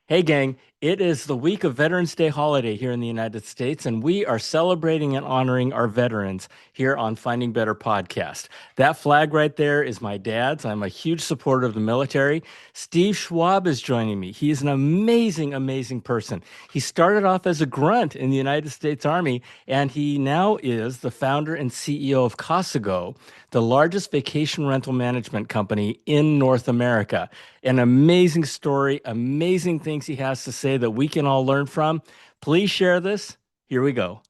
Hey, gang, it is the week of Veterans Day holiday here in the United States, and we are celebrating and honoring our veterans here on Finding Better podcast. That flag right there is my dad's. I'm a huge supporter of the military. Steve Schwab is joining me. He is an amazing, amazing person. He started off as a grunt in the United States Army, and he now is the founder and CEO of Casago, the largest vacation rental management company in North America. An amazing story, amazing things he has to say that we can all learn from. Please share this. Here we go.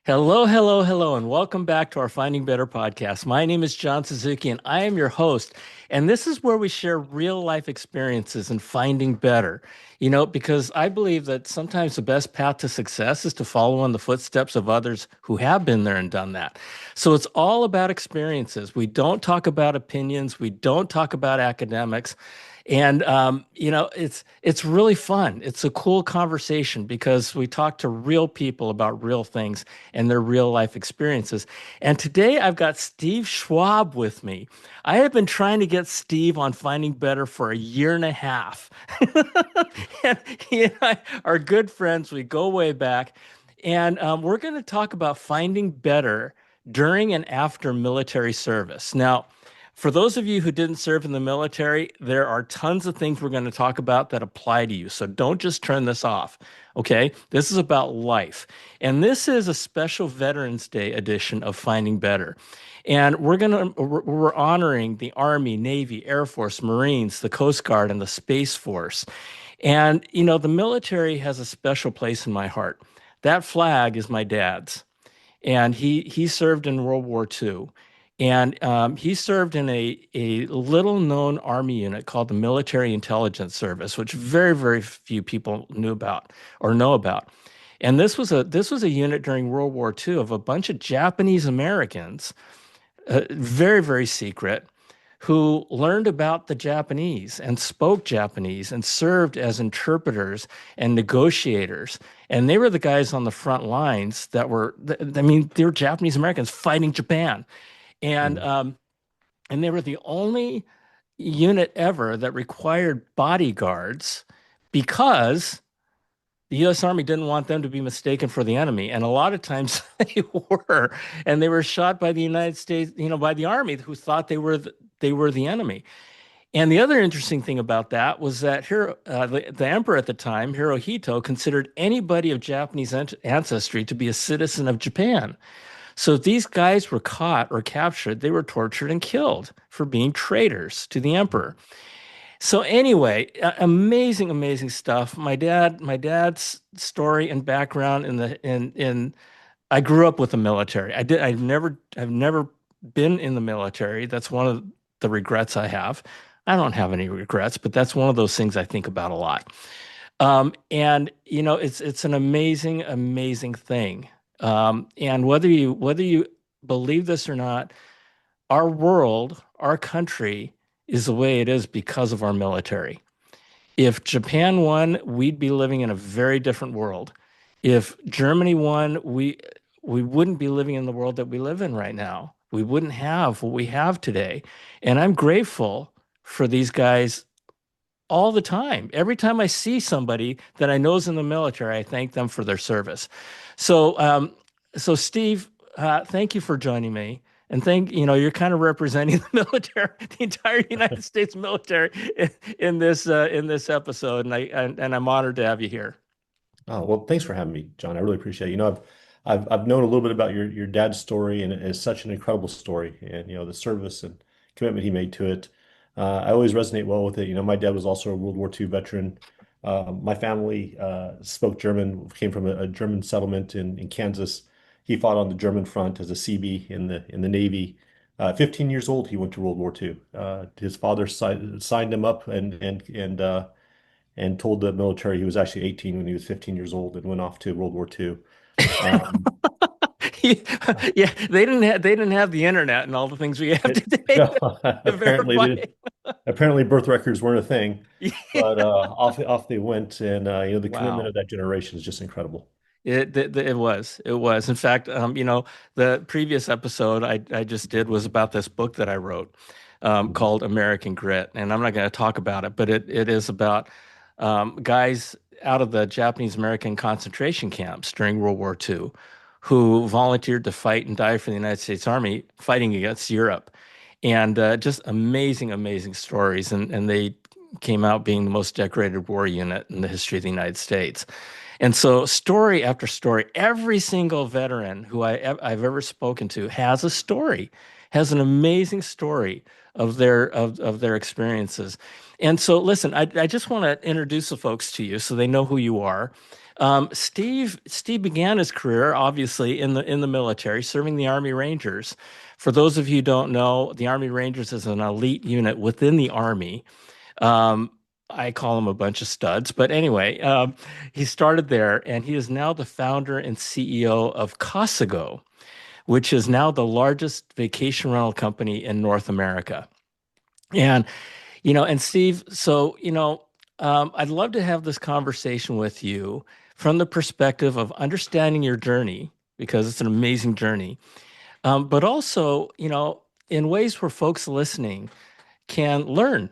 Hello, hello, hello, and welcome back to our Finding Better podcast. My name is John Suzuki, and I am your host. And this is where we share real life experiences in finding better. Because I believe that sometimes the best path to success is to follow in the footsteps of others who have been there and done that. So it's all about experiences. We don't talk about opinions, we don't talk about academics. And it's really fun. It's a cool conversation because we talk to real people about real things and their real life experiences. And today I've got Steve Schwab with me. I have been trying to get Steve on Finding Better for a year and a half. And he and I are good friends. We go way back. And we're going to talk about finding better during and after military service. Now, for those of you who didn't serve in the military, there are tons of things we're going to talk about that apply to you. So don't just turn this off. Okay. This is about life. And this is a special Veterans Day edition of Finding Better. And we're honoring the Army, Navy, Air Force, Marines, the Coast Guard, and the Space Force. And, the military has a special place in my heart. That flag is my dad's. And he served in World War II. And he served in a little known Army unit called the Military Intelligence Service, which very, very few people knew about or know about. And this was a unit during World War II of a bunch of Japanese Americans, very, very secret, who learned about the Japanese and spoke Japanese and served as interpreters and negotiators. And they were the guys on the front lines that were, I mean, they were Japanese Americans fighting Japan. And Mm. um, and they were the only unit ever that required bodyguards because the U.S. Army didn't want them to be mistaken for the enemy. And a lot of times they were, and they were shot by the United States, by the Army who thought they were the enemy. And the other interesting thing about that was that the emperor at the time, Hirohito, considered anybody of Japanese ancestry to be a citizen of Japan. So if these guys were caught or captured, they were tortured and killed for being traitors to the emperor. So anyway, amazing, amazing stuff. My dad's story and background in I grew up with the military. I've never been in the military. That's one of the regrets I have. I don't have any regrets, but that's one of those things I think about a lot. And it's an amazing, amazing thing. And whether you believe this or not, our world, our country is the way it is because of our military. If Japan won, we'd be living in a very different world. If Germany won, we wouldn't be living in the world that we live in right now. We wouldn't have what we have today. And I'm grateful for these guys all the time. Every time I see somebody that I know is in the military, I thank them for their service. So, so Steve, thank you for joining me. And you're kind of representing the military, the entire United States military in this episode, and I'm honored to have you here. Oh, well, thanks for having me, John. I really appreciate it. I've known a little bit about your dad's story, and it's such an incredible story, and the service and commitment he made to it. I always resonate well with it. My dad was also a World War II veteran. My family spoke German, came from a German settlement in Kansas. He fought on the German front as a CB in the Navy. 15 years old, he went to World War II. His father signed him up and told the military he was actually 18 when he was 15 years old and went off to World War II. Um, Yeah, they didn't have the internet and all the things we have today no, to verify. apparently birth records weren't a thing, Yeah. but off they went, and the commitment Wow. of that generation is just incredible. It was. In fact, the previous episode I just did was about this book that I wrote Mhm. called American Grit, and I'm not going to talk about it, but it is about guys out of the Japanese American concentration camps during World War II who volunteered to fight and die for the United States Army fighting against Europe, and just amazing, amazing stories, and they came out being the most decorated war unit in the history of the United States. And so, story after story, every single veteran who I've ever spoken to has a story, has an amazing story of their experiences. And so, listen, I just want to introduce the folks to you so they know who you are. Steve began his career obviously in the military, serving the Army Rangers. For those of you who don't know, the Army Rangers is an elite unit within the Army. Um, I call him a bunch of studs, but anyway, he started there, and he is now the founder and CEO of Casago, which is now the largest vacation rental company in North America. And and Steve, so I'd love to have this conversation with you from the perspective of understanding your journey because it's an amazing journey, but also, in ways where folks listening can learn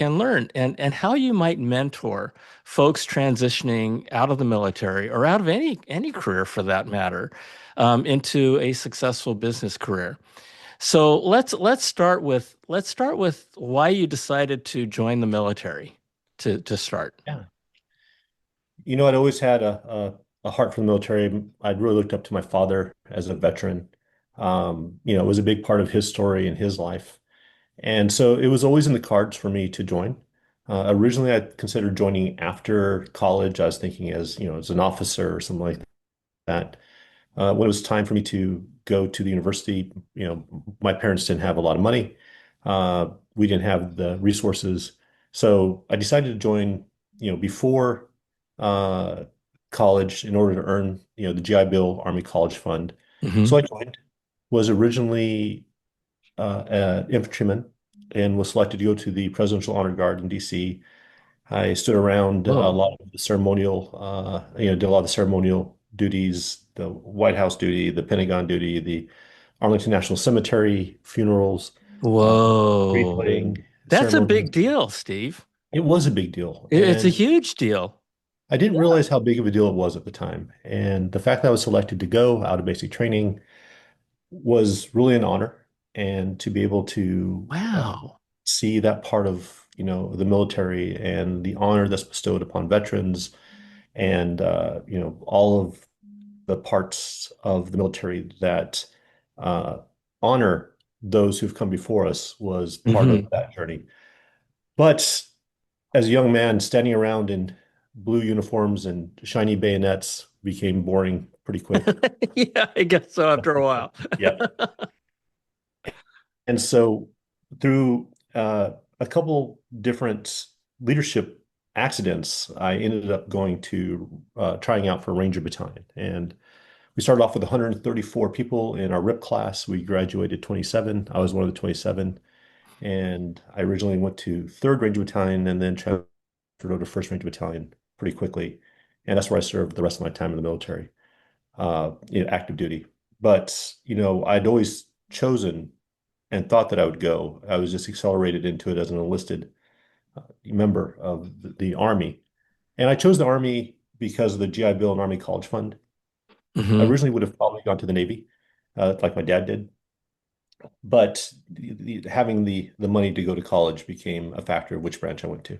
and how you might mentor folks transitioning out of the military or out of any career for that matter into a successful business career. So let's start with why you decided to join the military to start. Yeah. I'd always had a heart for the military. I'd really looked up to my father as a veteran. It was a big part of his story and his life. And so it was always in the cards for me to join. Originally, I considered joining after college. I was thinking as an officer or something like that. When it was time for me to go to the university, my parents didn't have a lot of money. We didn't have the resources. So I decided to join, before uh, college in order to earn, the GI Bill Army College Fund. So I Hmm. joined, was originally an infantryman and was selected to go to the Presidential Honor Guard in DC. I stood around a Whoa. lot of the ceremonial, did a lot of the ceremonial duties, the White House duty, the Pentagon duty, the Arlington National Cemetery funerals, uh, wreath Whoa. laying That's a ceremonies. big deal, Steve. It was a big deal. It's a And huge deal. I didn't realize how big of a deal it was at the time. And the fact that I was selected to go out of basic training was really an honor. And to be able to Wow. see that part of, the military and the honor that's bestowed upon veterans and all of the parts of the military that uh, honor those who've come before us was part of Hmm. that journey. But as a young man, standing around in blue uniforms and shiny bayonets became boring pretty quick. Yeah, I guess so after a while. Yeah. And so through a couple different leadership accidents, I ended up going to trying out for Ranger Battalion. And we started off with 134 people in our RIP class. We graduated 27. I was one of the 27. And I originally went to 3rd Ranger Battalion and then transferred over to 1st Ranger Battalion pretty quickly. And that's where I served the rest of my time in the military, active duty. But, I'd always chosen and thought that I would go. I was just accelerated into it as an enlisted member of the Army. And I chose the Army because of the GI Bill and Army College Fund. I Hmm. originally would have probably gone to the Navy, like my dad did, but having the money to go to college became a factor of which branch I went to.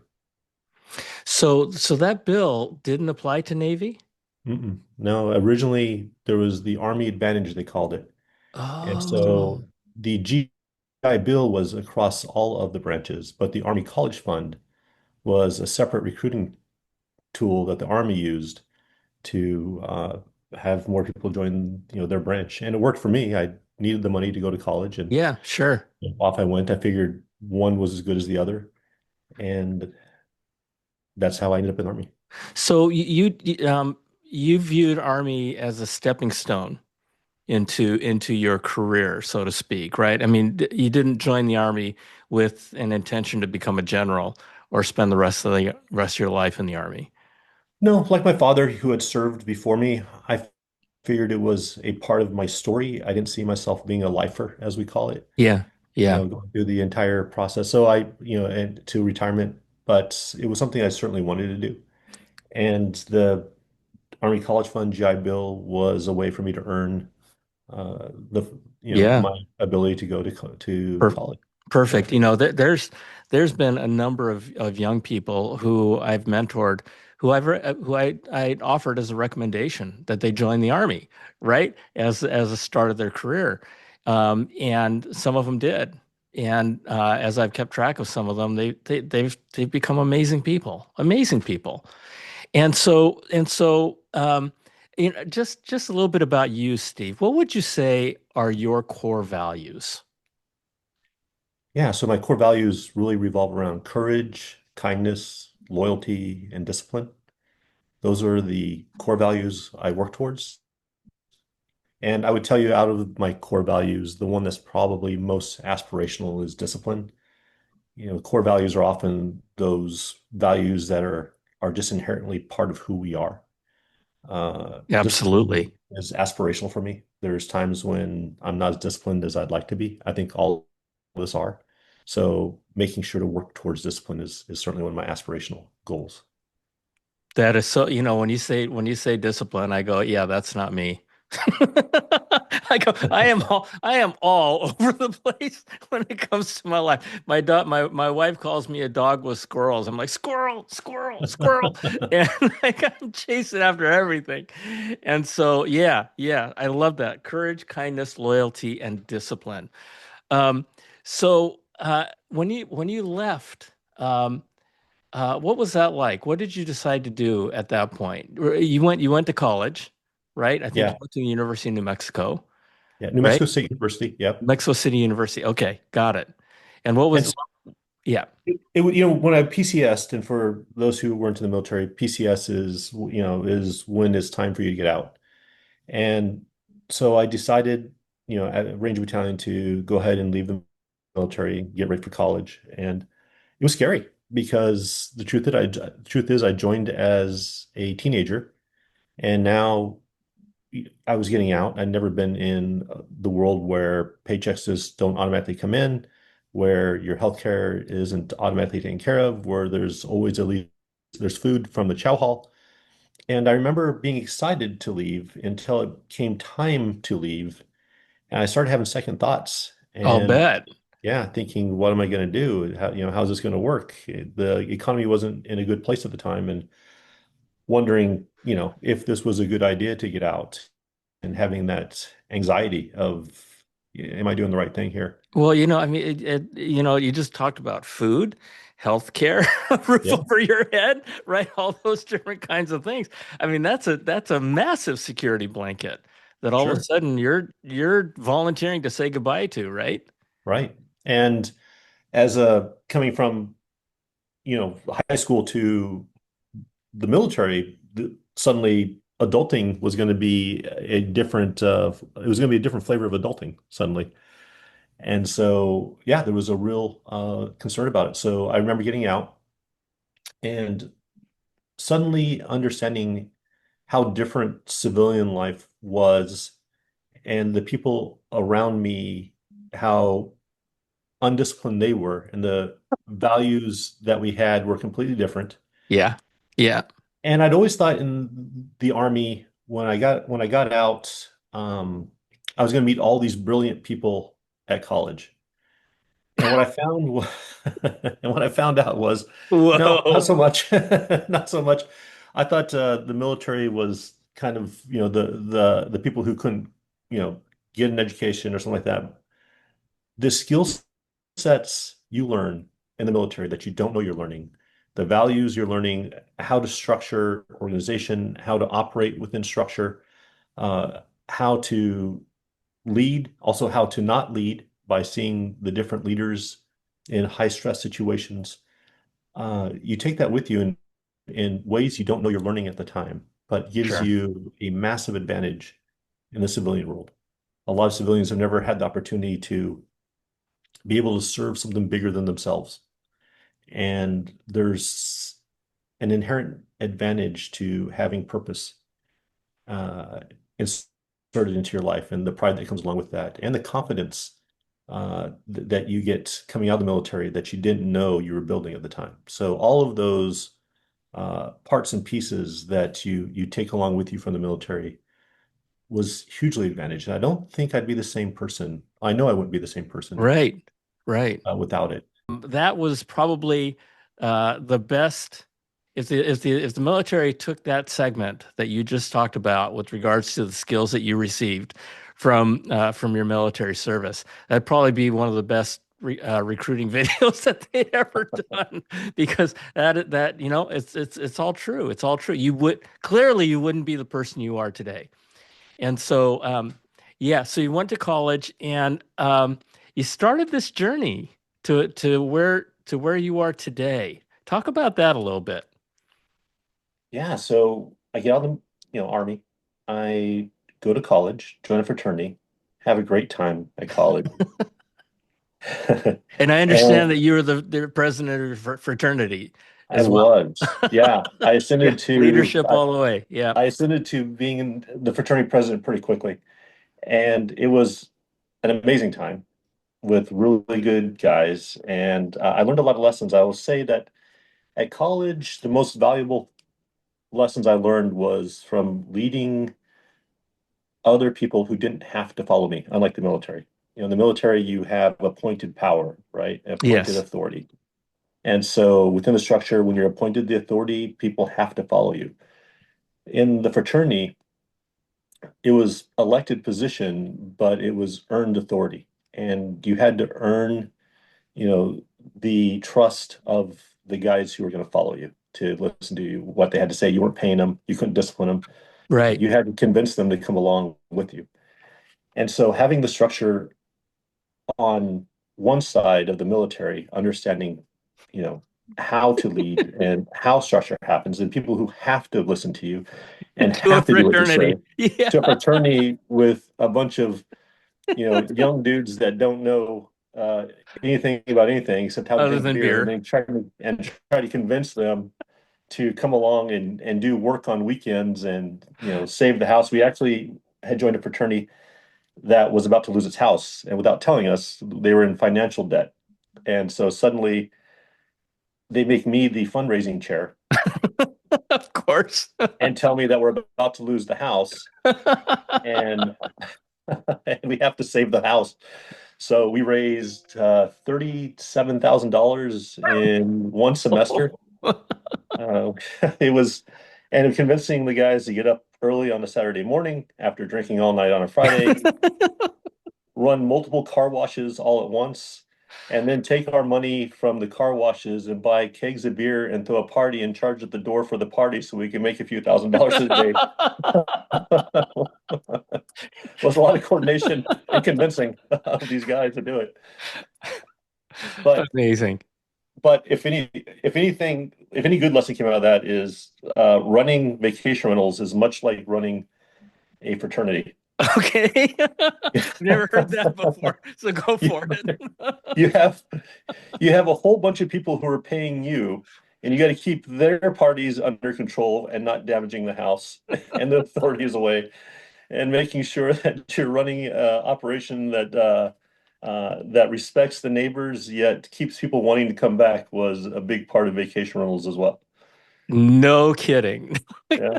So that bill didn't apply to Navy? Mm-mm. No, originally there was the Army Advantage, they called it. And Oh, so the GI Bill was across all of the branches, but the Army College Fund was a separate recruiting tool that the Army used to have more people join, their branch. And it worked for me. I needed the money to go to college, and yeah, sure. off I went. I figured one was as good as the other, and that's how I ended up in the Army. So you viewed Army as a stepping stone into your career, so to speak, right? I mean, you didn't join the Army with an intention to become a general or spend the rest of your life in the Army. No, like my father who had served before me, I figured it was a part of my story. I didn't see myself being a lifer, as we call it, Yeah, yeah, going through the entire process. So and to retirement, but it was something I certainly wanted to do. And the Army College Fund GI Bill was a way for me to earn the yeah. my ability to go to Per college. Yeah. Perfect. There's been a number of young people who I've mentored who I offered as a recommendation that they join the army, right? As a start of their career. And some of them did. And as I've kept track of some of them, they've become amazing people, amazing people. And so just a little bit about you, Steve. What would you say are your core values? Yeah, so my core values really revolve around courage, kindness, loyalty, and discipline. Those are the core values I work towards. And I would tell you out of my core values, the one that's probably most aspirational is discipline. Core values are often those values that are just inherently part of who we are. Discipline Absolutely. is aspirational for me. There's times when I'm not as disciplined as I'd like to be. I think all of us are. So making sure to work towards discipline is certainly one of my aspirational goals. That is so, when you say discipline, I go, yeah, that's not me. I am all over the place when it comes to my life. My wife calls me a dog with squirrels. I'm like, squirrel, squirrel, squirrel. And like I'm chasing after everything. And so yeah, I love that. Courage, kindness, loyalty, and discipline. Um, when you left, what was that like? What did you decide to do at that point? You went to college, right? I think you Yeah. went to the University of New Mexico, Yeah. New right? Mexico State University. Yep. Mexico City University. Okay, got it. And what And was, yeah. when I PCSed, and for those who weren't in the military, PCS is when it's time for you to get out. And so I decided, at Ranger Battalion to go ahead and leave the military, get ready for college. And it was scary because the truth is I joined as a teenager, and now I was getting out. I'd never been in the world where paychecks just don't automatically come in, where your healthcare isn't automatically taken care of, where there's always at least there's food from the chow hall. And I remember being excited to leave until it came time to leave. And I started having second thoughts I'll and bet. yeah, thinking, what am I going to do? How's this going to work? The economy wasn't in a good place at the time and wondering, if this was a good idea to get out and having that anxiety of, am I doing the right thing here? Well, I mean, you just talked about food, healthcare, a roof Yeah, over your head, right? All those different kinds of things. I mean, that's a massive security blanket that all of a sure. sudden you're volunteering to say goodbye to, right? Right. And as a coming from, high school to the military, suddenly adulting was going to be it was going to be a different flavor of adulting suddenly. And so, yeah, there was a real concern about it. So I remember getting out and suddenly understanding how different civilian life was and the people around me, how undisciplined they were, and the values that we had were completely different. Yeah. Yeah. And I'd always thought in the Army when I got out, I was going to meet all these brilliant people at college. And what I found wa- and what I found out was, no, not Whoa. so much. Not so much. I thought the military was kind of, the people who couldn't, you know, get an education or something like that. The skill sets you learn in the military that you don't know you're learning, the values you're learning, how to structure organization, how to operate within structure, uh, how to lead, also how to not lead by seeing the different leaders in high stress situations. You take that with you in ways you don't know you're learning at the time, but gives Sure. you a massive advantage in the civilian world. A lot of civilians have never had the opportunity to be able to serve something bigger than themselves. And there's an inherent advantage to having purpose uh, inserted into your life, and the pride that comes along with that, and the confidence that you get coming out of the military that you didn't know you were building at the time. So all of those parts and pieces that you take along with you from the military was hugely advantaged. And I don't think I'd be the same person. I know I wouldn't be the same person Right, right. without it. That was probably the best. If the military took that segment that you just talked about with regards to the skills that you received from your military service, that'd probably be one of the best recruiting videos that they'd ever done because that it's all true. It's all true. You wouldn't be the person you are today. And so, yeah, so you went to college and you started this journey to where you are today. Talk about that a little bit. Yeah, so I get out of the, Army. I go to college, join a fraternity, have a great time at college. And I understand that And you were the president of your fraternity I as well. was, yeah, Yeah, leadership all the way. Yeah. I ascended to being in the fraternity president pretty quickly. And it was an amazing time with really good guys. And I learned a lot of lessons. I will say that at college, the most valuable lessons I learned was from leading other people who didn't have to follow me, unlike the military. In the military, you have appointed power, right? Appointed Yes. authority. And so within the structure, when you're appointed the authority, people have to follow you. In the fraternity, it was elected position, but it was earned authority. And you had to earn, the trust of the guys who were going to follow you to listen to you, what they had to say. You weren't paying them, you couldn't discipline them. Right. You had to convince them to come along with you. And so having the structure on one side of the military, understanding, you know, how to lead and how structure happens, and people who have to listen to you and To a have to do what you say, fraternity. Yeah. to a fraternity with a bunch of, young dudes that don't know anything about anything except how to Other drink than beer, and beer. then try to convince them to come along and do work on weekends and save the house. We actually had joined a fraternity that was about to lose its house, and without telling us, they were in financial debt. And so suddenly they make me the fundraising chair Of course. and tell me that we're about to lose the house and, and we have to save the house. So we raised $37,000 in one semester. Uh, it was, and convincing the guys to get up early on a Saturday morning after drinking all night on a Friday, run multiple car washes all at once, and then take our money from the car washes and buy kegs of beer and throw a party and charge at the door for the party so we can make a few $1,000s a day. Was a lot of coordination and convincing of these guys to do it. But Amazing. if any good lesson came out of that is running vacation rentals is much like running a fraternity. Okay. I've never heard that before. So go You, for it. you have you have a whole bunch of people who are paying you, and you got to keep their parties under control and not damaging the house and the authorities away, and making sure that you're running an operation that respects the neighbors yet keeps people wanting to come back was a big part of vacation rentals as well. No kidding. Yeah.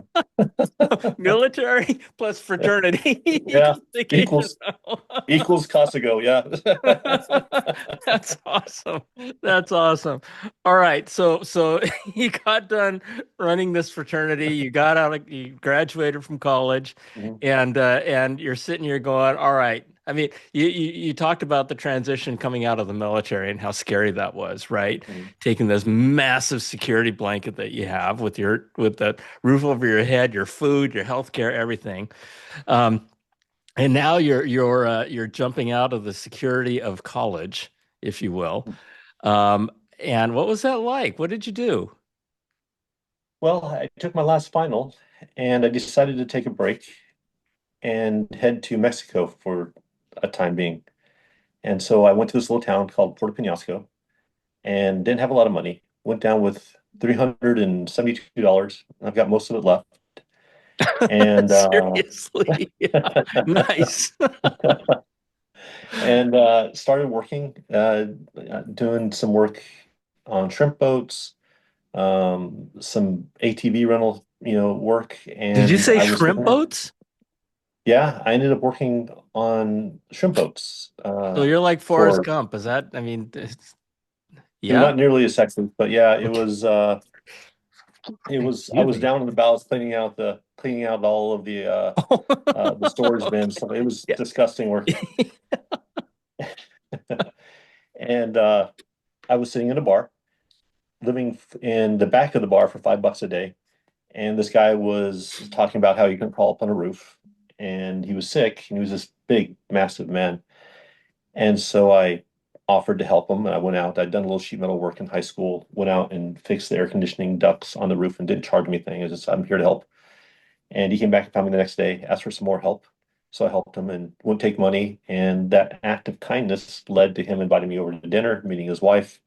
Military plus fraternity Yeah. equals vacation Equals rental. equals Casago. Yeah. That's awesome. That's awesome. All right. So you got done running this fraternity. You graduated from college, Mhm. and you're sitting here going, all right. I mean, you talked about the transition coming out of the military and how scary that was, right? Mhm. Taking this massive security blanket that you have with the roof over your head, your food, your health care, everything. Um, and now you're jumping out of the security of college, if you will. Um, and what was that like? What did you do? Well, I took my last final and I decided to take a break and head to Mexico for a time being. And so I went to this little town called Puerto Penasco and didn't have a lot of money. Went down with $372. I've got most of it left. And Seriously. Yeah. Nice. and started working, doing some work on shrimp boats, some ATV rental, work. Did you And say I was shrimp getting, boats? yeah, I ended up working on shrimp boats So you're like Forrest for Gump. Is that, I mean, yeah? not nearly as sexy, but yeah, Okay. I Excuse was me. down in the bowels cleaning out all of the storage bins. So it was Yeah. disgusting work. And I was sitting in a bar, living in the back of the bar for $5 a day. And this guy was talking about how he couldn't crawl up on a roof, and he was sick, and he was this big, massive man. And so I offered to help him. And I went out. I'd done a little sheet metal work in high school, went out and fixed the air conditioning ducts on the roof and didn't charge me anything. I was just, I'm here to help. And he came back and found me the next day, asked for some more help. So I helped him and wouldn't take money. And that act of kindness led to him inviting me over to dinner, meeting his wife.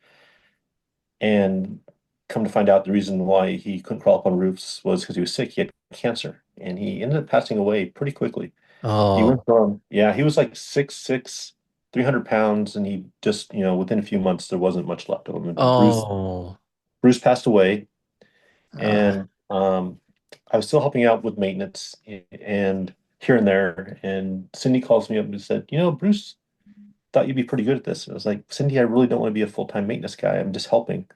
And come to find out, the reason why he couldn't crawl up on roofs was because he was sick. He had cancer, and he ended up passing away pretty quickly. He Oh, went from, yeah, he was like 6'6", 300 pounds, and he just, within a few months, there wasn't much left of him. And oh. Bruce passed away, Uh, and I was still helping out with maintenance and here and there. And Cindy calls me up and said, Bruce thought you'd be pretty good at this. And I was like, Cindy, I really don't want to be a full-time maintenance guy. I'm just helping.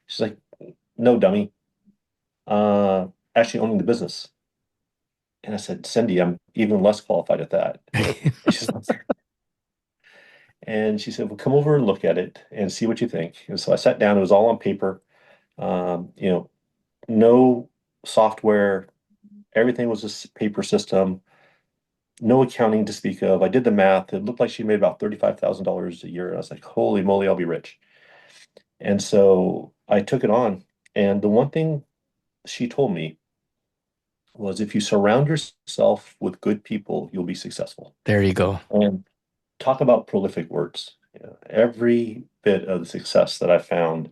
She's like, no, dummy. Uh, Actually owning the business. And I said, Cindy, I'm even less qualified at that. And she said, well, come over and look at it and see what you think. And so I sat down. It was all on paper. Um, you know, no software. Everything was a paper system. No accounting to speak of. I did the math. It looked like she made about $35,000 a year. And I was like, holy moly, I'll be rich. And so I took it on. And the one thing she told me was if you surround yourself with good people, you'll be successful. there you go. And talk about prolific words. Every bit of the success that I found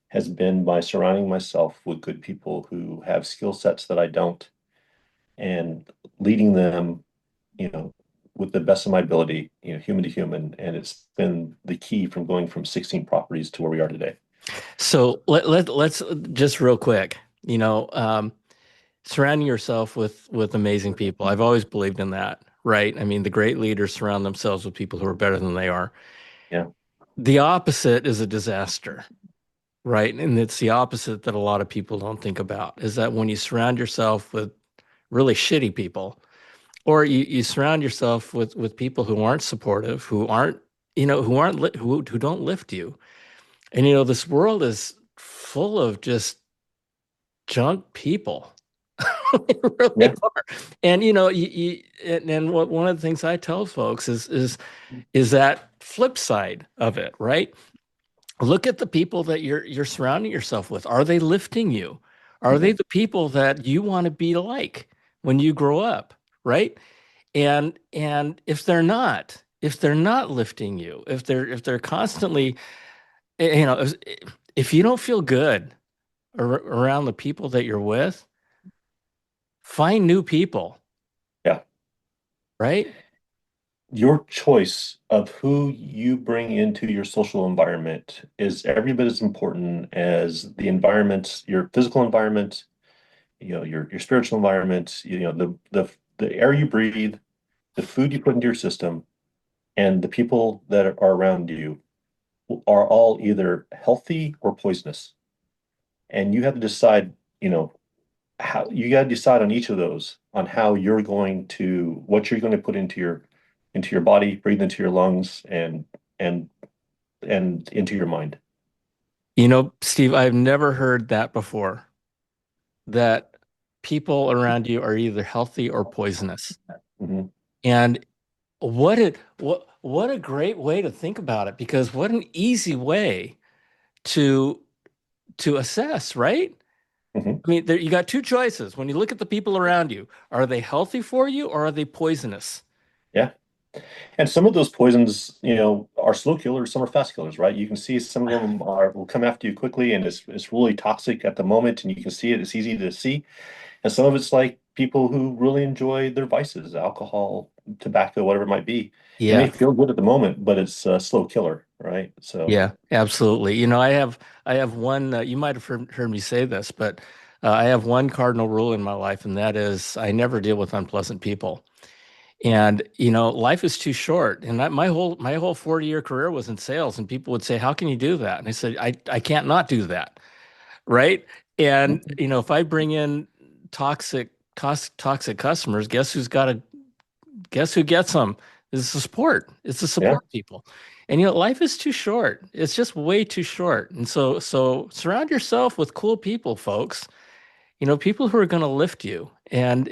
has been by surrounding myself with good people who have skill sets that I don't and leading them, you know, with the best of my ability, human to human. And it's been the key from going from 16 properties to where we are today. So let's just real quick, surrounding yourself with amazing people. I've always believed in that, right? I mean, the great leaders surround themselves with people who are better than they are. Yeah. The opposite is a disaster, right? And it's the opposite that a lot of people don't think about is that when you surround yourself with really shitty people, or you surround yourself with people who aren't supportive, who aren't, who don't lift you. And this world is full of just junk people. They really Yeah. are. And one of the things I tell folks is that flip side of it, right? Look at the people that you're surrounding yourself with. Are they lifting you? Are they Mhm. the people that you want to be like when you grow up, right? And if they're not lifting you, if they're constantly, if you don't feel good around the people that you're with, find new people, Yeah. right? Your choice of who you bring into your social environment is every bit as important as the environment, your physical environment, your spiritual environment, the air you breathe, the food you put into your system, and the people that are around you are all either healthy or poisonous. And you have to decide, how you got to decide on each of those on how you're going to what you're going to put into your body, breathe into your lungs, and and into your mind. Steve, I've never heard that before, that people around you are either healthy or poisonous. Mhm. And what a great way to think about it, because what an easy way to assess, right? Mhm. I mean, you got two choices. When you look at the people around you, are they healthy for you or are they poisonous? Yeah. And some of those poisons, are slow killers, some are fast killers, right? You can see some of them will come after you quickly and it's really toxic at the moment and you can see it, it's easy to see. And some of it's like people who really enjoy their vices, alcohol, tobacco, whatever it might be. It may Yeah. feel good at the moment, but it's a slow killer, right? So, Yeah, absolutely. I have one, you might have heard me say this, but I have one cardinal rule in my life, and that is I never deal with unpleasant people. And, life is too short. And my whole 40-year career was in sales, and people would say, "How can you do that?" And I said, I can't not do that. Right. And, mhm. if I bring in toxic customers, guess who gets them? It's the support. It's the Yeah, support people. And life is too short. It's just way too short. And so surround yourself with cool people, folks. People who are going to lift you. And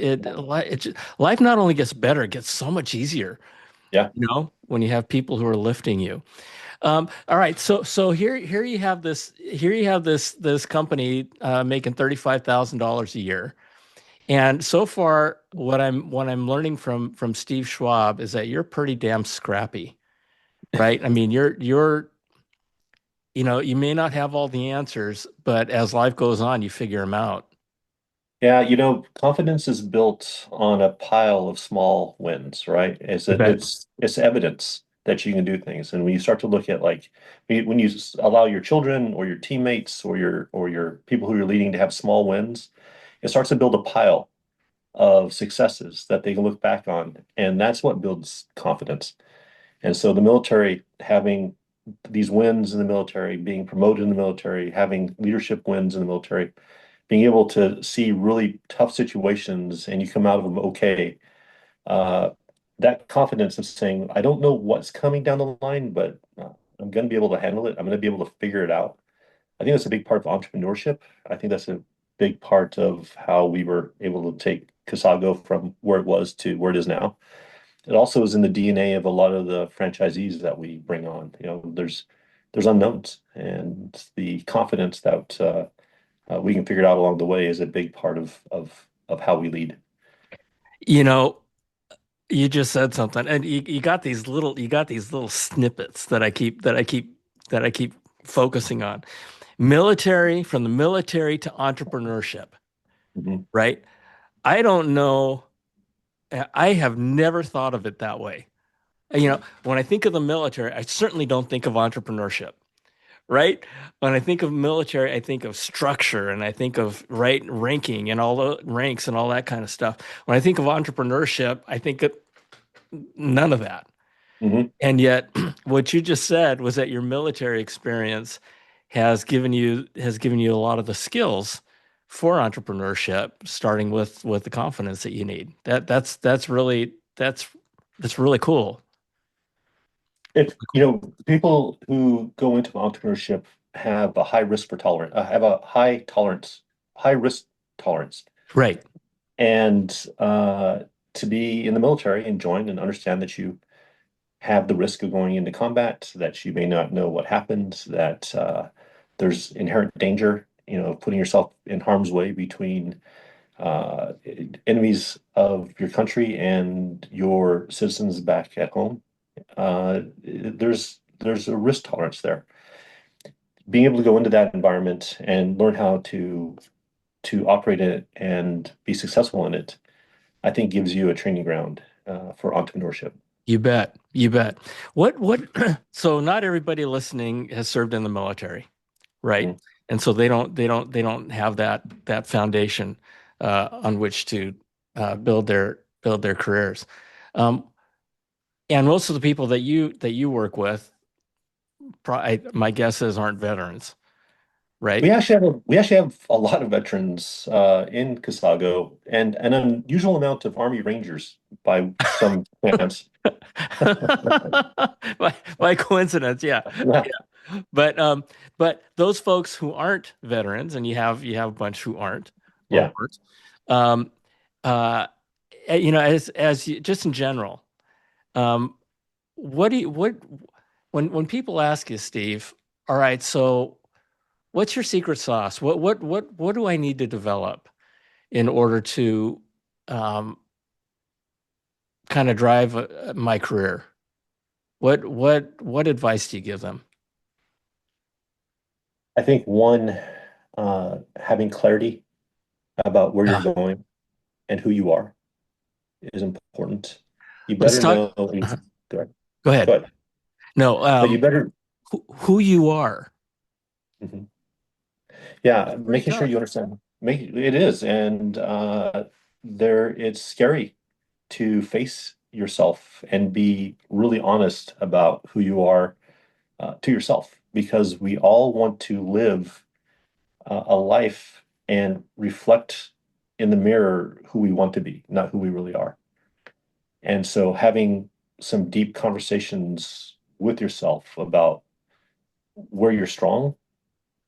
life not only gets better, it gets so much easier, yeah. when you have people who are lifting you. All right, so here you have this company making $35,000 a year. And so far, what I'm learning from Steve Schwab is that you're pretty damn scrappy, right? I mean, you may not have all the answers, but as life goes on, you figure them out. Yeah, confidence is built on a pile of small wins, right? It's You bet. it's evidence that you can do things. And when you start to look at like when you allow your children or your teammates or your people who you're leading to have small wins, it starts to build a pile of successes that they can look back on. And that's what builds confidence. And so the military having these wins in the military, being promoted in the military, having leadership wins in the military, being able to see really tough situations and you come out of them okay. Uh, that confidence of saying, I don't know what's coming down the line, but I'm going to be able to handle it. I'm going to be able to figure it out. I think that's a big part of entrepreneurship. I think that's a big part of how we were able to take Casago from where it was to where it is now. It also is in the DNA of a lot of the franchisees that we bring on. There's unknowns, and the confidence that we can figure it out along the way is a big part of how we lead. You know, you just said something, and you got these little snippets that I keep focusing on. Military, from the military to entrepreneurship, Mhm. right? I don't know. I have never thought of it that way. When I think of the military, I certainly don't think of entrepreneurship, right? When I think of military, I think of structure and I think of right ranking and all the ranks and all that kind of stuff. When I think of entrepreneurship, I think of none of that. Mhm. And yet, what you just said was that your military experience has given you a lot of the skills for entrepreneurship, starting with the confidence that you need. That's really cool. If people who go into entrepreneurship have a high risk for tolerance, have a high tolerance, high risk tolerance, Right. and to be in the military and join and understand that you have the risk of going into combat, that you may not know what happens, that there's inherent danger, of putting yourself in harm's way between uh, enemies of your country and your citizens back at home. There's a risk tolerance there. Being able to go into that environment and learn how to operate in it and be successful in it, I think gives you a training ground for entrepreneurship. You bet. You bet. What so not everybody listening has served in the military, right? Mhm. And so they don't have that foundation on which to build their careers. Um, and most of the people that you work with, my guess is aren't veterans, We right? actually have a lot of veterans in Casago and an unusual amount of Army Rangers by some chance. By coincidence, yeah. Yeah, But those folks who aren't veterans, and you have a bunch who aren't or yeah. weren't, um, uh, just in general, um, what do you what when people ask you, Steve, all right, so what's your secret sauce? What do I need to develop in order to um, kind of drive my career. What advice do you give them? I think one, having clarity about where you're Ah, going and who you are is important. You let's better talk. know, go uh ahead. Go Go ahead. ahead. No, But you better, who you are. mhm. Yeah, It's pretty making sure tough. you understand. It is, and it's scary to face yourself and be really honest about who you are to yourself, because we all want to live a life and reflect in the mirror who we want to be, not who we really are. And so having some deep conversations with yourself about where you're strong,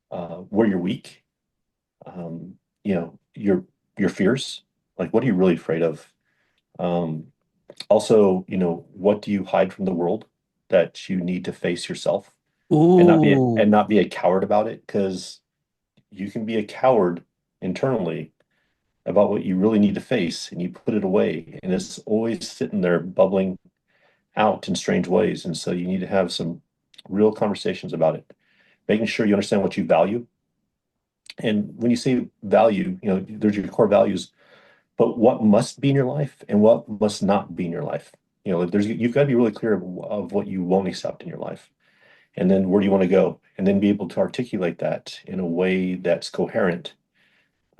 where you're weak, um, you know, your fears, like what are you really afraid of? Um, Also, what do you hide from the world that you need to face yourself and Ooh, not be a coward about it? Because you can be a coward internally about what you really need to face and you put it away and it's always sitting there bubbling out in strange ways. And so you need to have some real conversations about it, making sure you understand what you value. And when you say value, there's your core values, but what must be in your life and what must not be in your life. You've got to be really clear of what you won't accept in your life. And then where do you want to go? And then be able to articulate that in a way that's coherent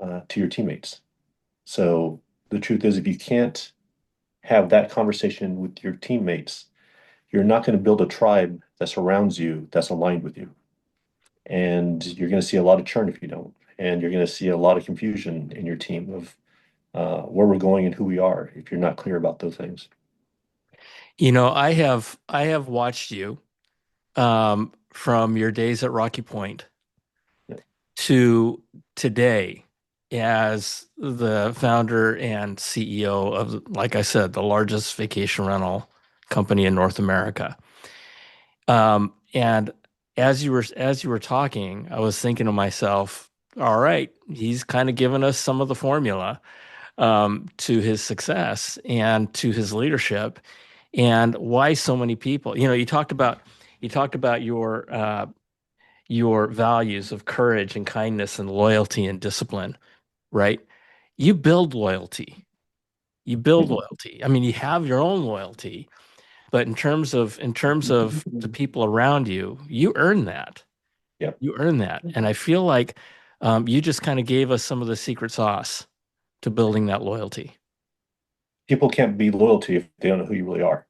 to your teammates. So the truth is, if you can't have that conversation with your teammates, you're not going to build a tribe that surrounds you that's aligned with you. And you're going to see a lot of churn if you don't. And you're going to see a lot of confusion in your team of where we're going and who we are if you're not clear about those things. I have watched you from your days at Rocky Point Yeah. to today as the founder and CEO of, like I said, the largest vacation rental company in North America. And as you were talking, I was thinking to myself, all right, he's kind of given us some of the formula to his success and to his leadership, and why so many people. You talked about your values of courage and kindness and loyalty and discipline, right? You build loyalty. You build Mhm. loyalty. I mean, you have your own loyalty, but in terms of the people around you, you earn that. Yeah. You earn that. And I feel like you just kind of gave us some of the secret sauce to building that loyalty. People can't be loyal to you if they don't know who you really are.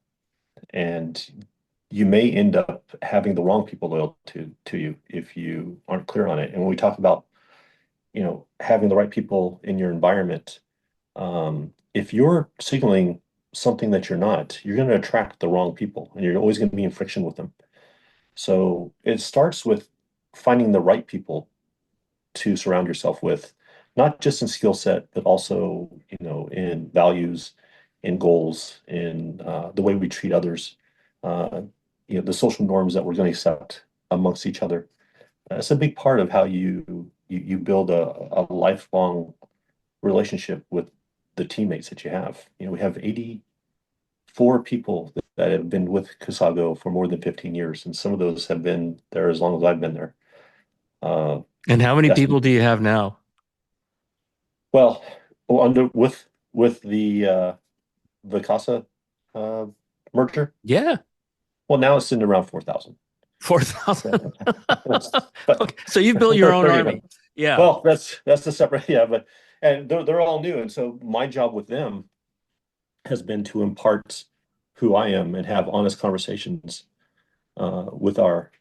And you may end up having the wrong people loyal to you if you aren't clear on it. And when we talk about, having the right people in your environment, if you're signaling something that you're not, you're going to attract the wrong people and you're always going to be in friction with them. So it starts with finding the right people to surround yourself with, not just in skill set, but also, in values, in goals, in the way we treat others, uh, the social norms that we're going to accept amongst each other. It's a big part of how you build a lifelong relationship with the teammates that you have. We have 84 people that have been with Casago for more than 15 years, and some of those have been there as long as I've been there. Uh, And how many that's people do you have now? well, under with the Casa uh, merger. Yeah, Well, now it's sitting around 4,000. 4,000. But Okay, so you've built your own 30 of army. them. Yeah. Well, that's the separate, yeah, but and they're all new, and so my job with them has been to impart who I am and have honest conversations with our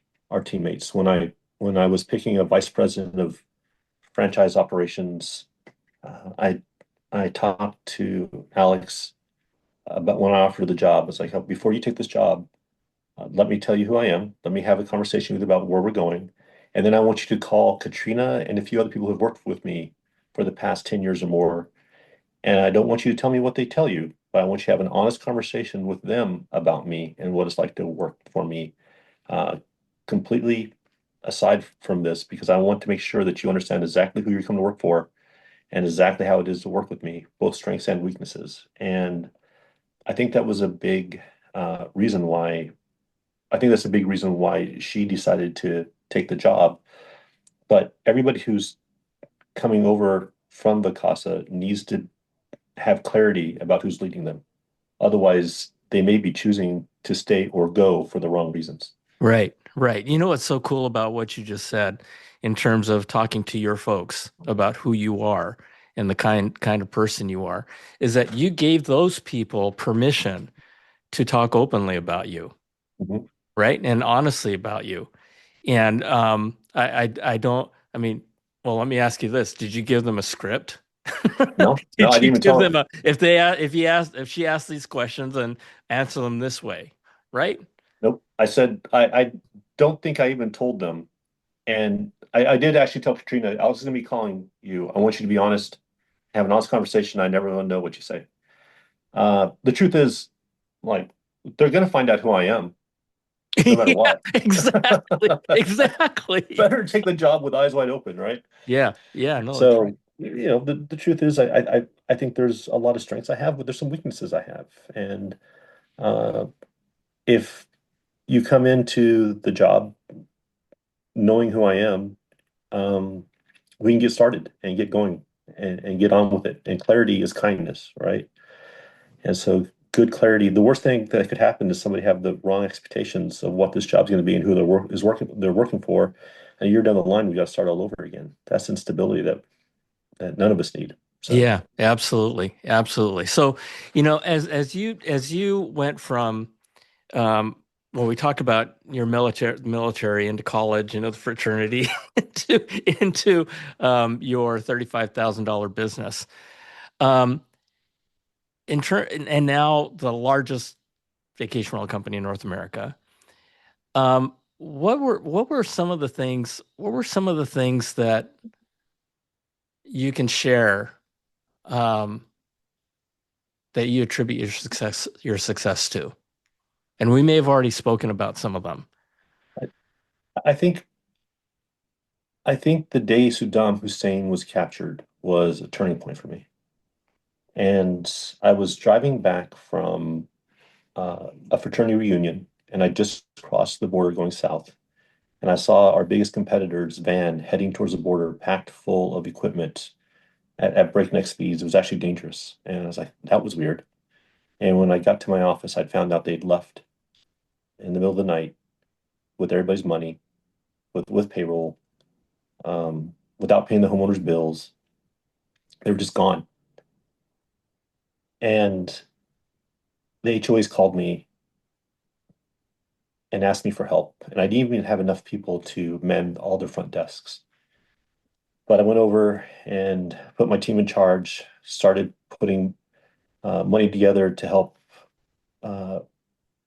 teammates. When I was picking a vice president of franchise operations, I talked to Alex about when I offered the job. It's like, before you take this job, let me tell you who I am. Let me have a conversation with you about where we're going. And then I want you to call Katrina and a few other people who have worked with me for the past 10 years or more. And I don't want you to tell me what they tell you, but I want you to have an honest conversation with them about me and what it's like to work for me, uh, completely aside from this, because I want to make sure that you understand exactly who you're coming to work for and exactly how it is to work with me, both strengths and weaknesses. And I think that was a big reason why. I think that's a big reason why she decided to take the job. But everybody who's coming over from the casa needs to have clarity about who's leading them. Otherwise, they may be choosing to stay or go for the wrong reasons. Right, right. You know what's so cool about what you just said in terms of talking to your folks about who you are and the kind of person you are is that you gave those people permission to talk openly about you, Mhm. right? And honestly about you. And I don't, I mean, well, let me ask you this. Did you give them a script? No, no, I Did didn't you even give tell them them. if she asked these questions and answer them this way, right? Nope. I said I don't think I even told them. And I did actually tell Katrina, I was going to be calling you. I want you to be honest, have an honest conversation. I never want to know what you say. The truth is, like, they're going to find out who I am no matter Yeah, what. exactly. Exactly. Better take the job with eyes wide open, right? Yeah, yeah, no, that's right. So, the truth is, I think there's a lot of strengths I have, but there's some weaknesses I have. And uh, if you come into the job knowing who I am, um, we can get started and get going and get on with it. And clarity is kindness, right? And so good clarity. The worst thing that could happen is somebody have the wrong expectations of what this job's going to be and who they're working for. And a year down the line, we got to start all over again. That's instability that none of us need. So Yeah, absolutely. Absolutely. So, as you went from um well, we talked about your military into college, the fraternity into your $35,000 business. Um and now the largest vacation rental company in North America. What were some of the things that you can share um, that you attribute your success to? And we may have already spoken about some of them. I, I think I think the day Saddam Hussein was captured was a turning point for me. And I was driving back from a fraternity reunion, and I just crossed the border going south. And I saw our biggest competitor's van heading towards the border, packed full of equipment at breakneck speeds. It was actually dangerous. And I was like, that was weird. And when I got to my office, I'd found out they'd left in the middle of the night with everybody's money, with payroll, without paying the homeowners' bills. They were just gone. And the HOAs called me and asked me for help. And I didn't even have enough people to mend all their front desks. But I went over and put my team in charge, started putting money together to help uh,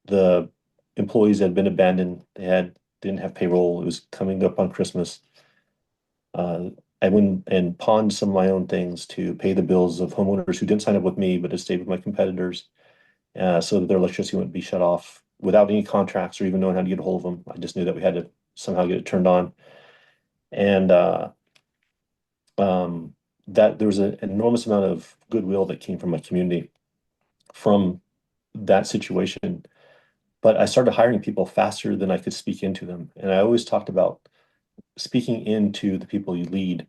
the employees that had been abandoned. Didn't have payroll. It was coming up on Christmas. Uh, I went and pawned some of my own things to pay the bills of homeowners who didn't sign up with me, but had stayed with my competitors, so that their electricity wouldn't be shut off without any contracts or even knowing how to get a hold of them. I just knew that we had to somehow get it turned on. And um, that there was an enormous amount of goodwill that came from my community from that situation. But I started hiring people faster than I could speak into them. And I always talked about speaking into the people you lead.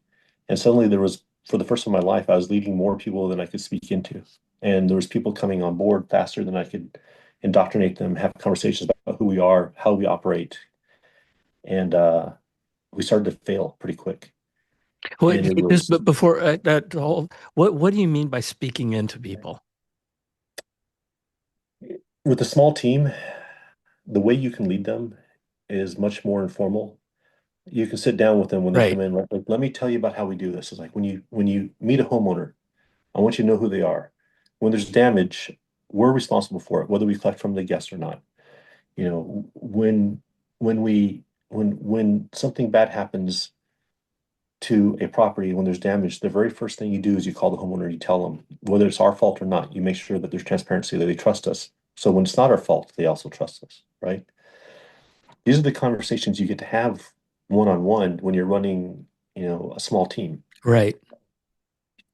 And suddenly there was, for the first time in my life, I was leading more people than I could speak into. And there was people coming on board faster than I could indoctrinate them, have conversations about who we are, how we operate. And we started to fail pretty quick. What And it just was but before that whole what do you mean by speaking into people? with a small team, the way you can lead them is much more informal. You can sit down with them when they Right. come in, like, let me tell you about how we do this. It's like when you meet a homeowner, I want you to know who they are. When there's damage, we're responsible for it, whether we collect from the guest or not. When we when something bad happens to a property, when there's damage, the very first thing you do is you call the homeowner, you tell them whether it's our fault or not. You make sure that there's transparency, that they trust us. So when it's not our fault, they also trust us, right? These are the conversations you get to have one-on-one when you're running, a small team. Right.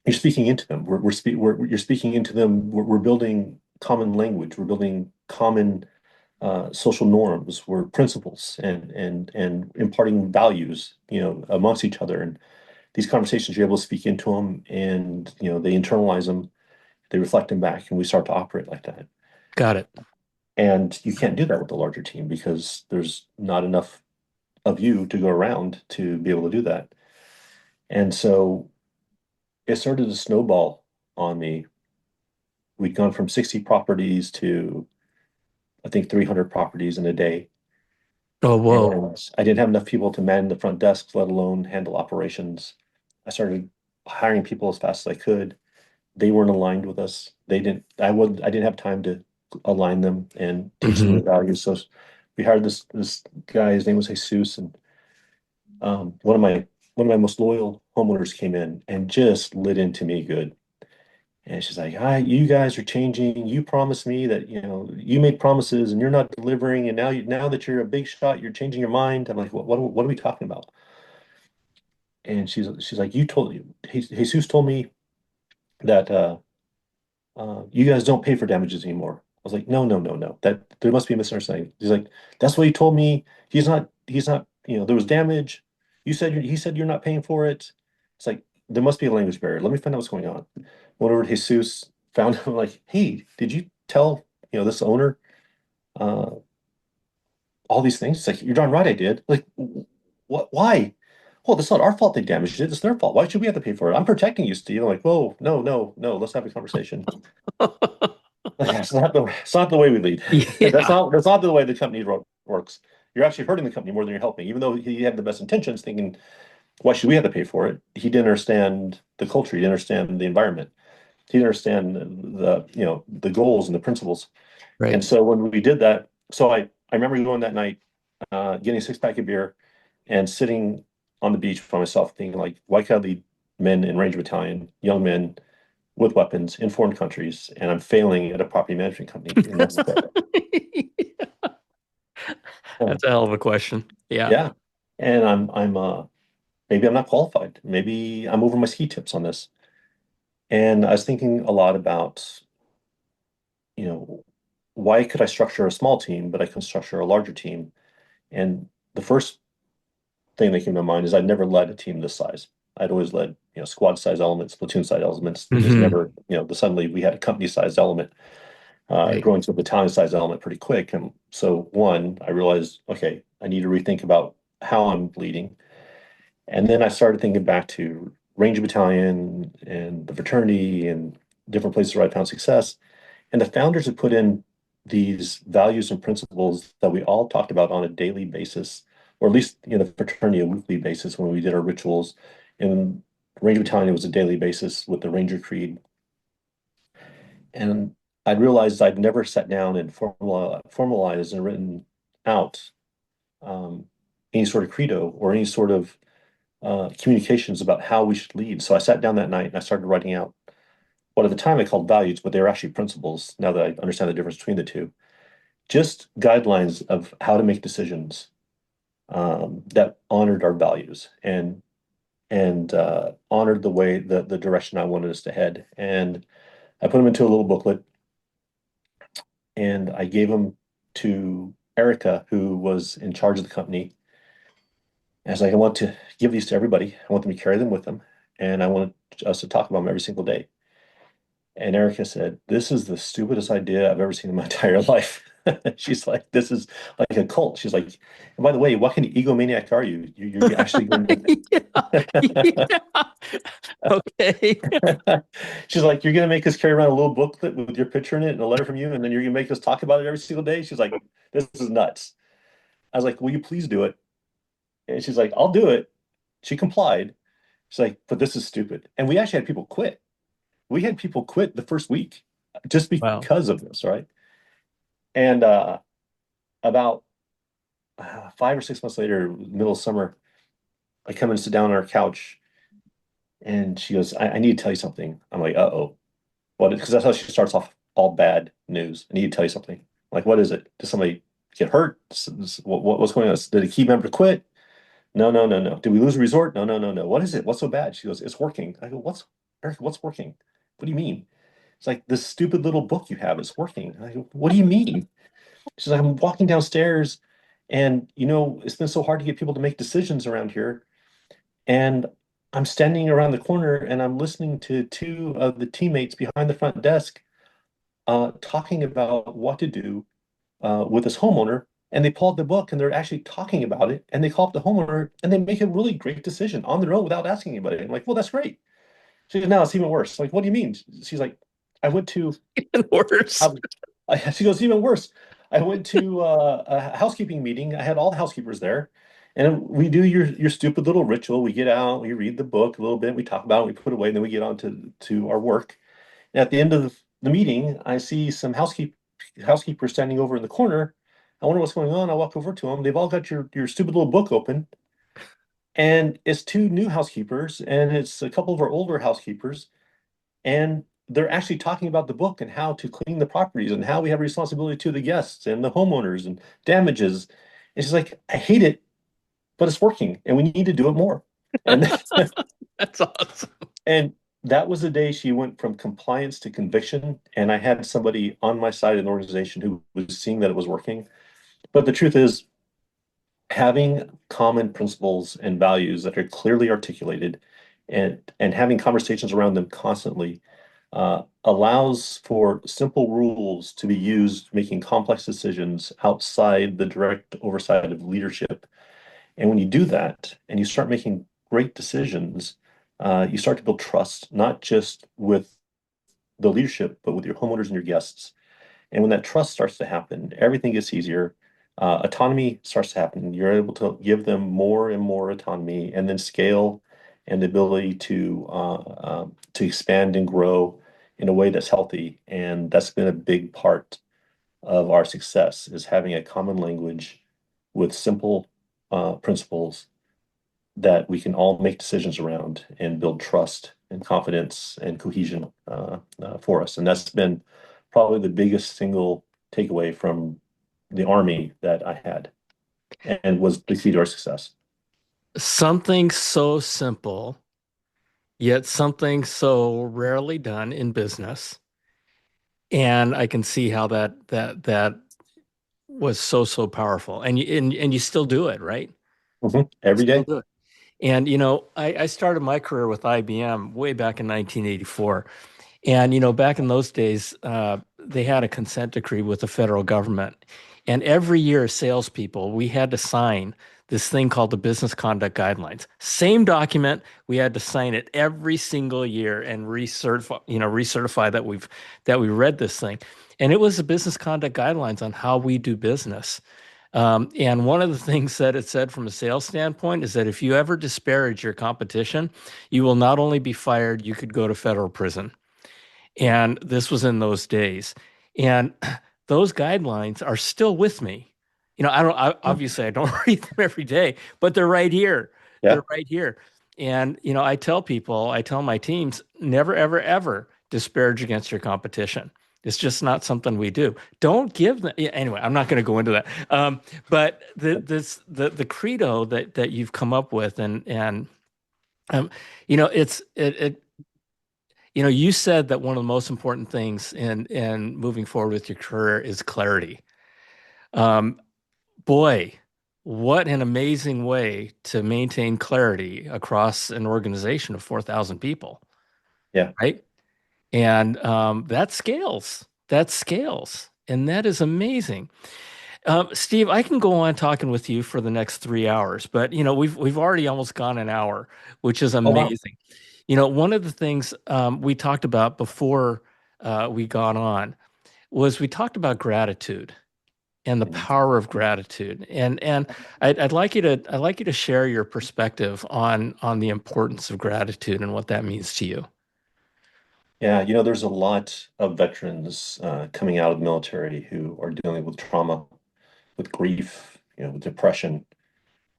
You're speaking into them. You're speaking into them. We're building common language. We're building common social norms, we're principles and imparting values, amongst each other. And these conversations, you're able to speak into them, and they internalize them, they reflect them back, and we start to operate like that. Got it. And you can't do that with a larger team because there's not enough of you to go around to be able to do that. And so it started to snowball on me. We'd gone from 60 properties to, I think, 300 properties in a day. Oh, whoa. And I didn't have enough people to man the front desks, let alone handle operations. I started hiring people as fast as I could. They weren't aligned with us. I didn't have time to align them and teach them the Hmm. values. So we hired this guy, his name was Jesus, and one of my most loyal homeowners came in and just lit into me good. And she's like, "Hi, you guys are changing. You promised me that, you made promises and you're not delivering. And now that you're a big shot, you're changing your mind." I'm like, what are we talking about?" And she's like, Jesus told me that you guys don't pay for damages anymore. I was like, no, no, no, no. That there must be a misunderstanding. He's like, "That's what he told me. He's not, there was damage. He said you're not paying for it." It's like, there must be a language barrier. Let me find out what's going on. Went over to Jesus, found him like, "Hey, did you tell, this owner uh all these things?" It's like, "You're darn right I did." Like, what, why? "Well, that's not our fault they damaged it. It's their fault. Why should we have to pay for it? I'm protecting you, Steve." I'm like, "Whoa, no, no, no, let's have a conversation." It's not the way we lead. That's Yeah. not that's not the way the company works. You're actually hurting the company more than you're helping. Even though he had the best intentions, thinking, "Why should we have to pay for it?" He didn't understand the culture. He didn't understand the environment. He didn't understand the goals and the principles. And Right. so when we did that, so I remember going that night, getting a six-pack of beer and sitting on the beach by myself, thinking like, why can't I lead men in Ranger Battalion, young men with weapons in foreign countries, and I'm failing at a property management company in Mexico. Uh, That's a hell of a question. Yeah. yeah, and maybe I'm not qualified. Maybe I'm over my ski tips on this. And I was thinking a lot about, you know, why could I structure a small team, but I can structure a larger team? And the first thing that came to mind is I'd never led a team this size. I'd always led, squad size elements, platoon size elements. It was Hmm. never, suddenly we had a company sized element, Right. growing to a battalion sized element pretty quick. And so one, I realized, okay, I need to rethink about how I'm leading. And then I started thinking back to Ranger Battalion and the fraternity and different places where I found success. And the founders had put in these values and principles that we all talked about on a daily basis, or at least in the fraternity a weekly basis when we did our rituals. In Ranger Battalion, it was a daily basis with the Ranger Creed. And I'd realized I'd never sat down and formalized and written out um, any sort of credo or any sort of communications about how we should lead. So I sat down that night and I started writing out what at the time I called values, but they were actually principles now that I understand the difference between the two. Just guidelines of how to make decisions that honored our values and honored the direction I wanted us to head. And I put them into a little booklet and I gave them to Erica, who was in charge of the company. And I was like, "I want to give these to everybody. I want them to carry them with them, and I want us to talk about them every single day." And Erica said, "This is the stupidest idea I've ever seen in my entire life." She's like, "This is like a cult." She's like, "And by the way, what kind of egomaniac are you? You're actually going Yeah. to." Yeah. Okay. She's like, "You're going to make us carry around a little booklet with your picture in it and a letter from you, and then you're going to make us talk about it every single day." She's like, "This is nuts." I was like, "Will you please do it?" And she's like, "I'll do it." She complied. She's like, "But this is stupid." And we actually had people quit. We had people quit the first week just Wow. because of this, right? And about 5 or 6 months later, middle of summer, I come and sit down on our couch, and she goes, I need to tell you something." I'm like, "Uh-oh." What? Because that's how she starts off all bad news. "I need to tell you something." I'm like, "What is it? Did somebody get hurt? What's going on? Did a key member quit?" "No, no, no, no." "Did we lose a resort?" "No, no, no, no." "What is it? What's so bad?" She goes, "It's working." I go, Eric, what's working? What do you mean?" It's like, this stupid little book you have is working. I go, what do you mean? She's like, I'm walking downstairs and, it's been so hard to get people to make decisions around here. And I'm standing around the corner and I'm listening to two of the teammates behind the front desk talking about what to do with this homeowner. And they pull up the book and they're actually talking about it. And they call up the homeowner and they make a really great decision on their own without asking anybody. I'm like, well, that's great. She goes, now it's even worse. Like, what do you mean? She's like, I went to, Even worse. she goes, even worse. I went to a housekeeping meeting. I had all the housekeepers there. And we do your stupid little ritual. We get out, we read the book a little bit, we talk about it, we put it away, and then we get on to our work. And at the end of the meeting, I see some housekeepers standing over in the corner. I wonder what's going on. I walk over to them. They've all got your stupid little book open. And it's two new housekeepers, and it's a couple of our older housekeepers. And they're actually talking about the book and how to clean the properties and how we have responsibility to the guests and the homeowners and damages. And she's like, I hate it, but it's working and we need to do it more. And That's awesome. and that was the day she went from compliance to conviction. And I had somebody on my side in the organization who was seeing that it was working. But the truth is, having common principles and values that are clearly articulated and having conversations around them constantly allows for simple rules to be used making complex decisions outside the direct oversight of leadership. And when you do that and you start making great decisions, you start to build trust, not just with the leadership, but with your homeowners and your guests. And when that trust starts to happen, everything gets easier. Autonomy starts to happen. You're able to give them more and more autonomy, and then scale and the ability to expand and grow in a way that's healthy. And that's been a big part of our success is having a common language with simple principles that we can all make decisions around and build trust and confidence and cohesion for us. And that's been probably the biggest single takeaway from the Army that I had and was the key to our success. Something so simple, yet something so rarely done in business. And I can see how that was so powerful. And you still do it, right? Every Still day. do it. And I started my career with IBM way back in 1984. And back in those days, they had a consent decree with the federal government. And every year, salespeople, we had to sign this thing called the Business Conduct Guidelines. Same document, we had to sign it every single year and recertify that we read this thing. And it was the Business Conduct Guidelines on how we do business. And one of the things that it said from a sales standpoint is that if you ever disparage your competition, you will not only be fired, you could go to federal prison. And this was in those days. And those guidelines are still with me. Obviously I don't read them every day, but they're right here. Yeah. They're right here. And, I tell my teams, never, ever, ever disparage against your competition. It's just not something we do. Don't give them. Yeah, anyway, I'm not going to go into that. But the credo that you've come up with, and you said that one of the most important things in moving forward with your career is clarity. Um, Boy, what an amazing way to maintain clarity across an organization of 4,000 people, Yeah. right? And that scales. That scales. And that is amazing. Steve, I can go on talking with you for the next 3 hours, but we've already almost gone an hour, which is Oh, wow. amazing. One of the things we talked about before we got on was we talked about gratitude and the Mhm. power of gratitude. And I'd like you to share your perspective on the importance of gratitude and what that means to you. Yeah, there's a lot of veterans coming out of the military who are dealing with trauma, with grief, with depression.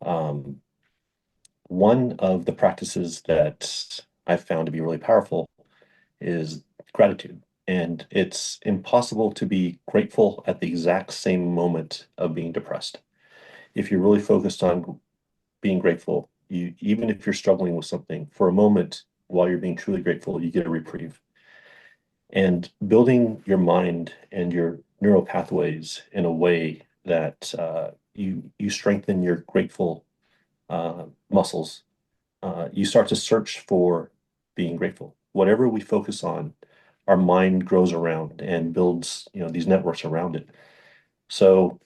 Um, One of the practices that I've found to be really powerful is gratitude. And it's impossible to be grateful at the exact same moment of being depressed. If you're really focused on being grateful, even if you're struggling with something, for a moment while you're being truly grateful, you get a reprieve. and building your mind and your neural pathways in a way that you strengthen your grateful muscles. You start to search for being grateful. Whatever we focus on, our mind grows around and builds, these networks around it. So,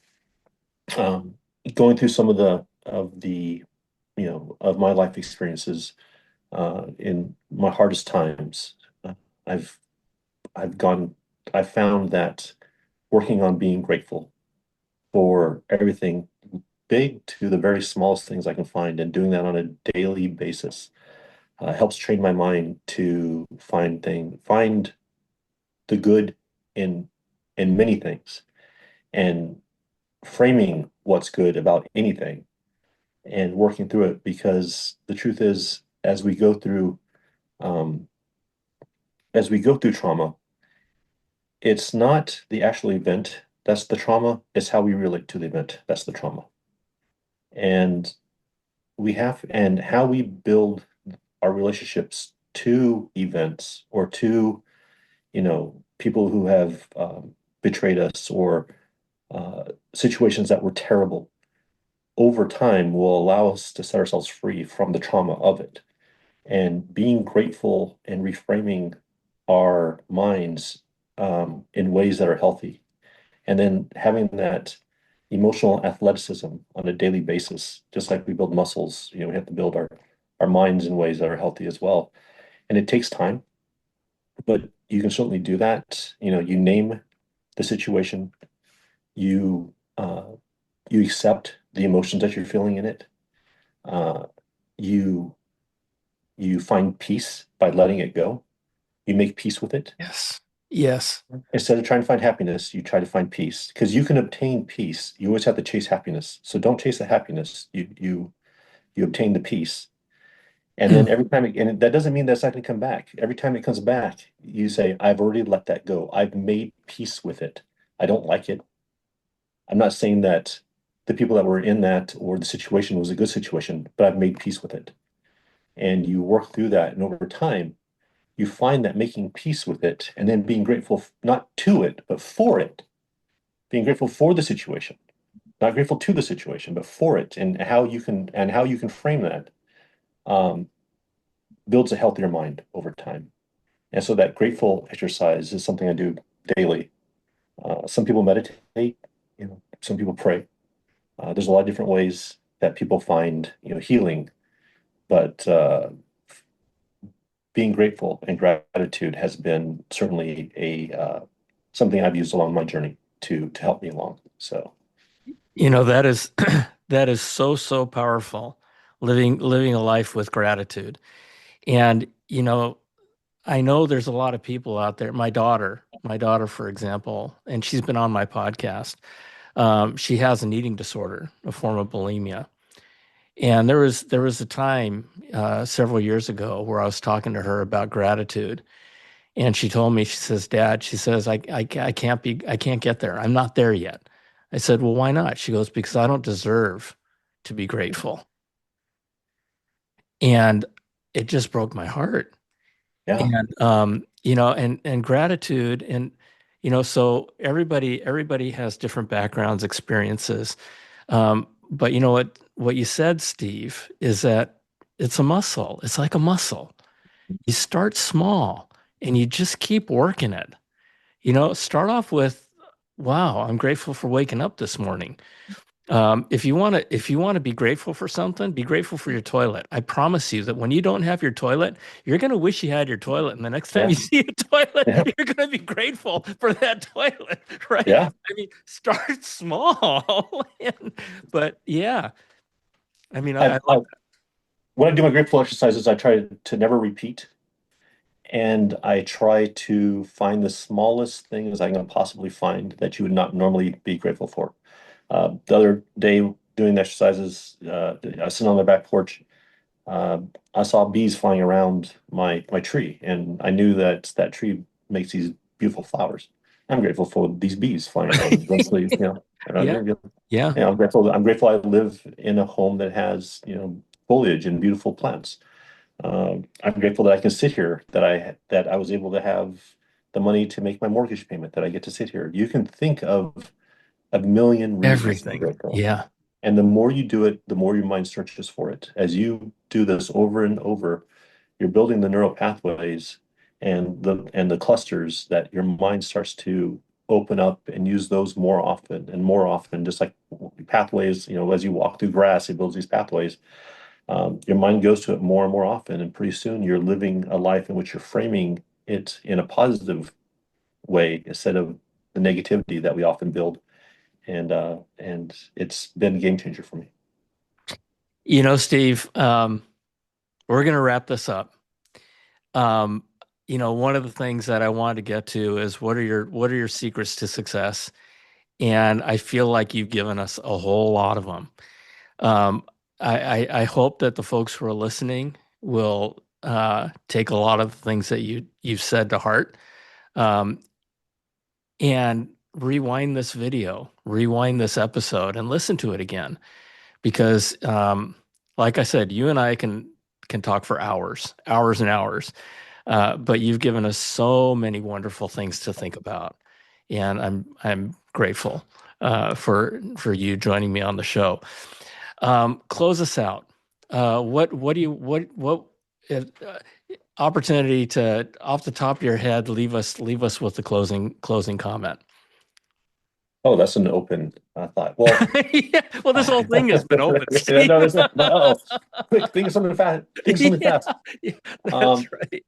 um, going through some of the of my life experiences in my hardest times, uh, I've I've gone I've found that working on being grateful for everything big to the very smallest things I can find and doing that on a daily basis helps train my mind to find the good in many things and framing what's good about anything and working through it because the truth is um, as we go through trauma, it's not the actual event that's the trauma, it's how we relate to the event that's the trauma. And and how we build our relationships to events or to, people who have betrayed us or situations that were terrible over time will allow us to set ourselves free from the trauma of it. And being grateful and reframing our minds in ways that are healthy. And then having that emotional athleticism on a daily basis, just like we build muscles, we have to build our minds in ways that are healthy as well. And it takes time, but you can certainly do that. You name the situation, you you accept the emotions that you're feeling in it. Uh, you you find peace by letting it go. You make peace with it. Yes. Yes. Instead of trying to find happiness, you try to find peace because you can obtain peace. You always have to chase happiness. So don't chase the happiness. You obtain the peace. And then and that doesn't mean that's not going to come back. Every time it comes back, you say, I've already let that go. I've made peace with it. I don't like it. I'm not saying that the people that were in that or the situation was a good situation, but I've made peace with it. And you work through that. And over time, you find that making peace with it and then being grateful, not to it, but for it, being grateful for the situation, not grateful to the situation, but for it and how you can frame that um, builds a healthier mind over time. And so that grateful exercise is something I do daily. Some people meditate, some people pray. There's a lot of different ways that people find, healing, but being grateful and gratitude has been certainly a something I've used along my journey to help me along. So That is that is so, so powerful, living a life with gratitude. And, I know there's a lot of people out there. My daughter, for example, and she's been on my podcast. She has an eating disorder, a form of bulimia. And there was a time several years ago where I was talking to her about gratitude. And she told me, she says, Dad, she says, I can't get there. I'm not there yet. I said, well, why not? She goes, because I don't deserve to be grateful. And it just broke my heart. yeah, And and gratitude and so everybody has different backgrounds, experiences. But you know what you said, Steve, is that it's a muscle. It's like a muscle. You start small and you just keep working it. Start off with, wow, I'm grateful for waking up this morning. If you want to be grateful for something, be grateful for your toilet. I promise you that when you don't have your toilet, you're going to wish you had your toilet. And the next time yeah, you see a toilet, yeah, you're going to be grateful for that toilet, right? yeah. I mean, start small. But yeah, I mean, I I've, love I've, when I do my grateful exercises, I try to never repeat, and I try to find the smallest things I can possibly find that you would not normally be grateful for. The other day, doing the exercises, I was sitting on my back porch. Uh, I saw bees flying around my tree, and I knew that that tree makes these beautiful flowers. I'm grateful for these bees flying around. Eventually, around yeah, here. yeah. I'm grateful I live in a home that has, foliage and beautiful plants. I'm grateful that I can sit here, that I was able to have the money to make my mortgage payment that I get to sit here. You can think of a million reasons to be Everything. grateful. Yeah. And the more you do it, the more your mind searches for it. As you do this over and over, you're building the neural pathways and the clusters that your mind starts to open up and use those more often, just like pathways, as you walk through grass, it builds these pathways. Your mind goes to it more and more often, and pretty soon you're living a life in which you're framing it in a positive way instead of the negativity that we often build. And it's been a game changer for me. Steve, we're going to wrap this up. Um, one of the things that I wanted to get to is what are your secrets to success? And I feel like you've given us a whole lot of them. Um, I hope that the folks who are listening will take a lot of the things that you've said to heart, um, and rewind this video, rewind this episode, and listen to it again. Because, like I said, you and I can talk for hours, hours and hours. But you've given us so many wonderful things to think about, and I'm grateful for you joining me on the show. Close us out. What do you what if, opportunity to off the top of your head leave us with the closing comment. Oh, that's an open thought. Well, Yeah, well, this whole thing has been open, no, Steve. no, there's not. Oh, quick, think of something fast. Think of something Yeah, fast. yeah, that's Um, right.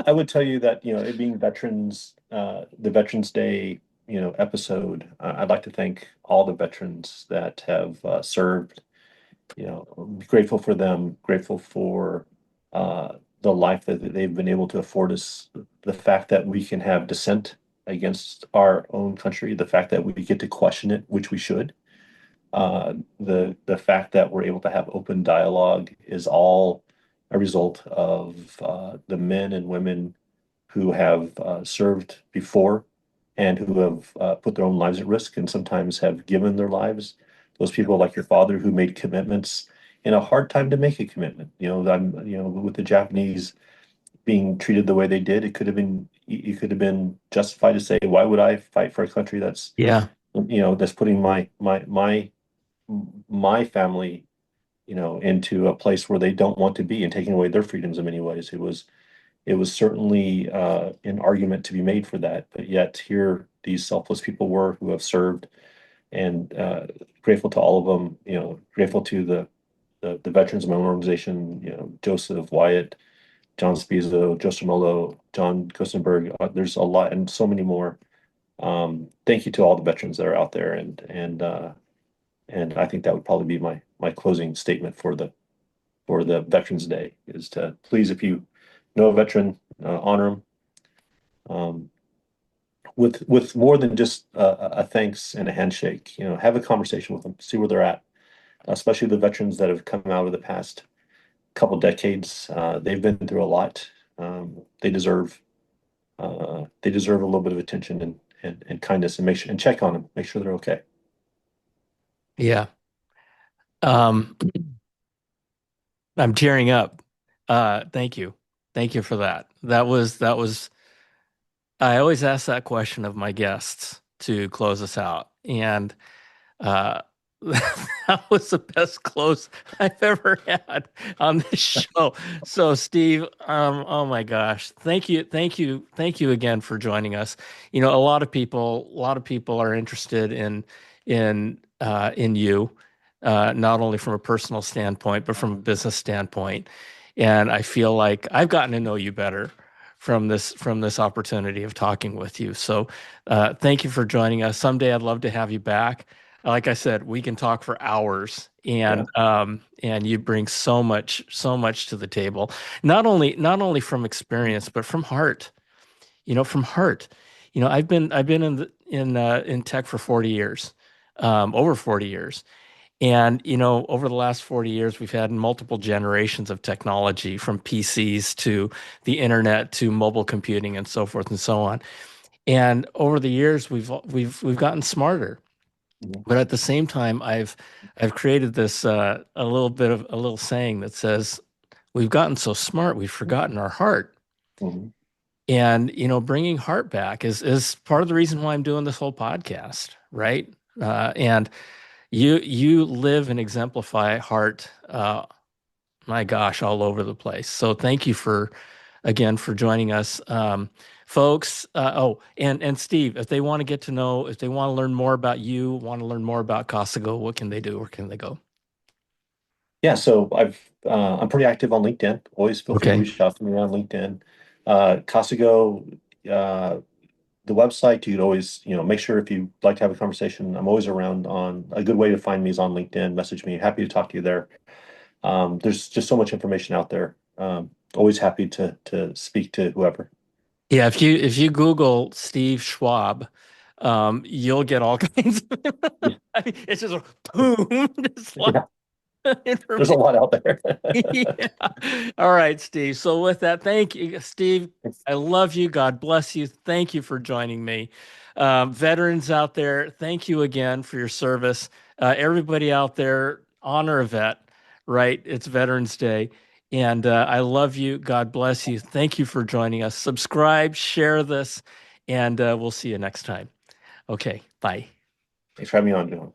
I would tell you that, it being the Veterans Day, episode, I'd like to thank all the veterans that have served. Be grateful for them, grateful for the life that they've been able to afford us, the fact that we can have dissent against our own country, the fact that we get to question it, which we should. The fact that we're able to have open dialogue is all a result of the men and women who have served before and who have put their own lives at risk and sometimes have given their lives. Those Yep. people like your father who made commitments in a hard time to make a commitment. With the Japanese being treated the way they did, it could have been justified to say, why would I fight for a country Yeah. that's putting my family, into a place where they don't want to be and taking away their freedoms in many ways. It was certainly an argument to be made for that, but yet here these selfless people were who have served, and grateful to all of them. Grateful to the veterans of my own organization. Joseph Wyatt, John Spizo, Joe Molo, John Kostenberg. There's a lot and so many more. Thank you to all the veterans that are out there, and I think that would probably be my closing statement for the Veterans Day is to please, if you know a veteran, honor them, um, with more than just a thanks and a handshake. Have a conversation with them, see where they're at, especially the veterans that have come out of the past couple decades. They've been through a lot. They deserve a little bit of attention and kindness, and make sure and check on them, make sure they're okay. Yeah. Um, I'm tearing up. Thank you. Thank you for that. That was I always ask that question of my guests to close us out. And Uh, that was the best close I've ever had on this show. So, Steve, oh my gosh, thank you again for joining us. A lot of people are interested in you, not only from a personal standpoint, but from a business standpoint. And I feel like I've gotten to know you better from this opportunity of talking with you. So, thank you for joining us. Someday I'd love to have you back. Like I said, we can talk for hours, Yeah. and you bring so much to the table. Not only from experience, but from heart. From heart. I've been in tech for 40 years, over 40 years. And, over the last 40 years, we've had multiple generations of technology from PCs to the internet to mobile computing and so forth and so on. And over the years, we've gotten smarter. Mhm. But at the same time, I've created this a little saying that says, "We've gotten so smart, we've forgotten our heart." Mhm. And, bringing heart back is part of the reason why I'm doing this whole podcast, right? And you live and exemplify heart, my gosh, all over the place. So thank you again for joining us, folks. And Steve, if they want to get to know, if they want to learn more about you, want to learn more about Casago, what can they do? Where can they go? Yeah, so I'm pretty active on LinkedIn. Always feel free to Okay. reach out to me on LinkedIn. Casago, the website, you could always, make sure if you'd like to have a conversation, I'm always around. On a good way to find me is on LinkedIn. Message me. Happy to talk to you there. There's just so much information out there. Always happy to speak to whoever. Yeah, if you Google Steve Schwab, you'll get all kinds of Yeah, I mean, it's just a boom, just like yeah. There's a information. lot out there. Yeah. All right, Steve. So with that, thank you, Steve. I love you. God bless you. Thank you for joining me. Veterans out there, thank you again for your service. Everybody out there, honor a vet, right? It's Veterans Day. And I love you. God bless you. Thank you for joining us. Subscribe, share this, and we'll see you next time. Okay, bye. Thanks for having me on, John.